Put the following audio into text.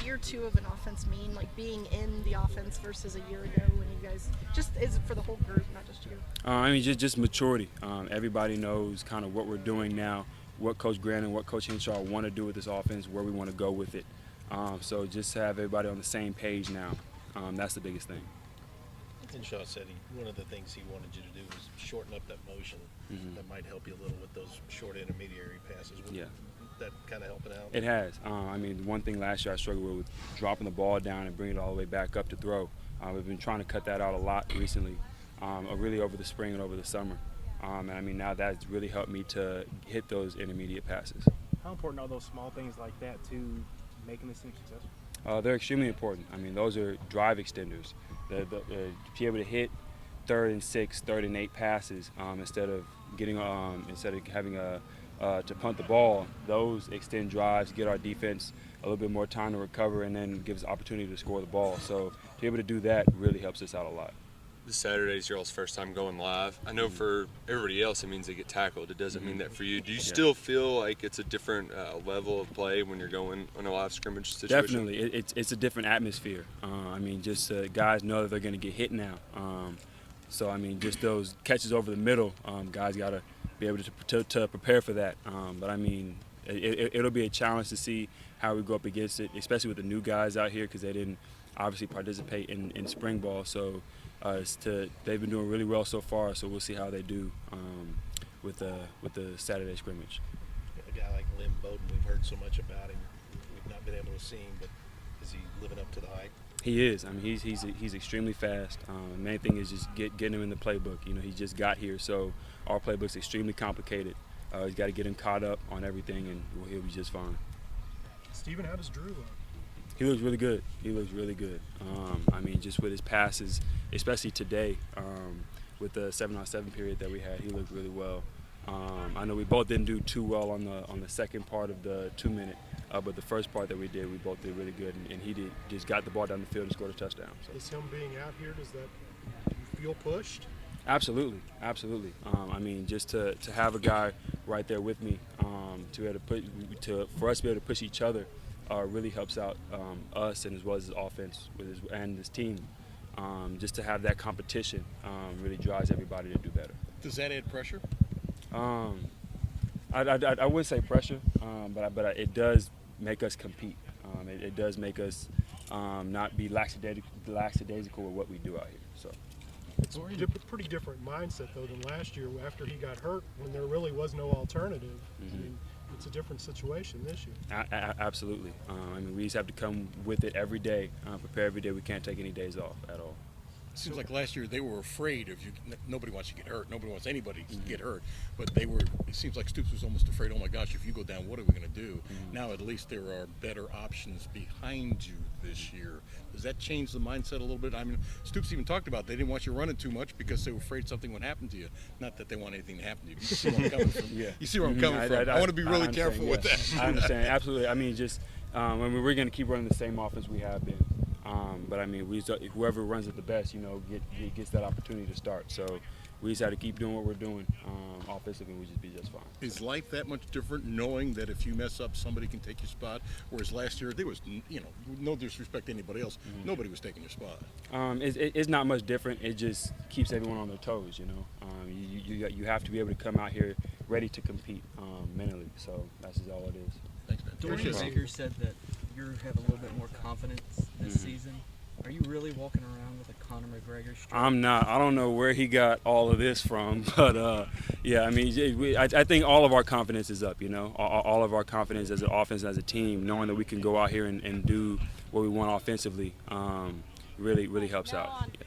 year two of an offense mean, like being in the offense versus a year ago when you guys just is it for the whole group, not just you? I mean, just maturity. Everybody knows kind of what we're doing now, what Coach Grant and what Coach Henshaw want to do with this offense, where we want to go with it. So just to have everybody on the same page now, that's the biggest thing. Henshaw said one of the things he wanted you to do was shorten up that motion. That might help you a little with those short intermediary passes. Yeah. That kind of helping out? It has. I mean, one thing last year I struggled with was dropping the ball down and bringing it all the way back up to throw. We've been trying to cut that out a lot recently, really over the spring and over the summer. And I mean, now that's really helped me to hit those intermediate passes. How important are those small things like that to making this team successful? They're extremely important. I mean, those are drive extenders. To be able to hit 3rd and 6, 3rd and 8 passes instead of having to punt the ball. Those extend drives, get our defense a little bit more time to recover, and then gives opportunity to score the ball. So to be able to do that really helps us out a lot. This Saturday is your all's first time going live. I know for everybody else it means they get tackled. It doesn't mean that for you. Do you still feel like it's a different level of play when you're going on a live scrimmage situation? Definitely. It's a different atmosphere. I mean, just guys know that they're going to get hit now. So, I mean, just those catches over the middle, guys got to be able to prepare for that. But, I mean, it'll be a challenge to see how we go up against it, especially with the new guys out here because they didn't obviously participate in spring ball. So they've been doing really well so far, so we'll see how they do with the Saturday scrimmage. A guy like Lynn Bowden, we've heard so much about him. We've not been able to see him, but is he living up to the hype? He is. I mean, he's extremely fast. The main thing is just getting him in the playbook. You know, he just got here, so our playbook's extremely complicated. He's got to get him caught up on everything, and he'll be just fine. Steven, how does Drew look? He looks really good. He looks really good. I mean, just with his passes, especially today, with the 7-on-7 period that we had, he looked really well. I know we both didn't do too well on the second part of the 2-minute, but the first part that we did, we both did really good, and he just got the ball down the field and scored a touchdown. So. Is him being out here, does that you feel pushed? Absolutely, absolutely. I mean, just to have a guy right there with me, to be able for us to be able to push each other, really helps out us and as well as his offense and his team. Just to have that competition really drives everybody to do better. Does that add pressure? I would say pressure, but it does make us compete. It does make us not be lackadaisical with what we do out here. So. It's a pretty different mindset, though, than last year after he got hurt when there really was no alternative. I mean, it's a different situation this year. Absolutely. I mean, we just have to come with it every day, prepare every day. We can't take any days off at all. It seems like last year they were afraid of you. Nobody wants to get hurt. Nobody wants anybody to get hurt. But they were. It seems like Stoops was almost afraid. Oh my gosh, if you go down, what are we going to do? Now at least there are better options behind you this year. Does that change the mindset a little bit? I mean, Stoops even talked about they didn't want you running too much because they were afraid something would happen to you. Not that they want anything to happen to you. You see where I'm coming from. You see where I'm coming from. I want to be really careful with that. I understand. Absolutely. I mean, just we're going to keep running the same offense we have been. But I mean, whoever runs it the best, gets that opportunity to start. So we just have to keep doing what we're doing offensively, and we just be just fine. Is life that much different, knowing that if you mess up, somebody can take your spot? Whereas last year, there was, no disrespect to anybody else, nobody was taking your spot. It's not much different. It just keeps everyone on their toes. You have to be able to come out here ready to compete mentally. So that's just all it is. Thanks, man. Dorian Baker said that you have a little bit more confidence this season. Are you really walking around with a Conor McGregor streak? I'm not. I don't know where he got all of this from, but yeah, I mean, I think all of our confidence is up. All of our confidence as an offense, as a team, knowing that we can go out here and do what we want offensively, really helps out. Yeah.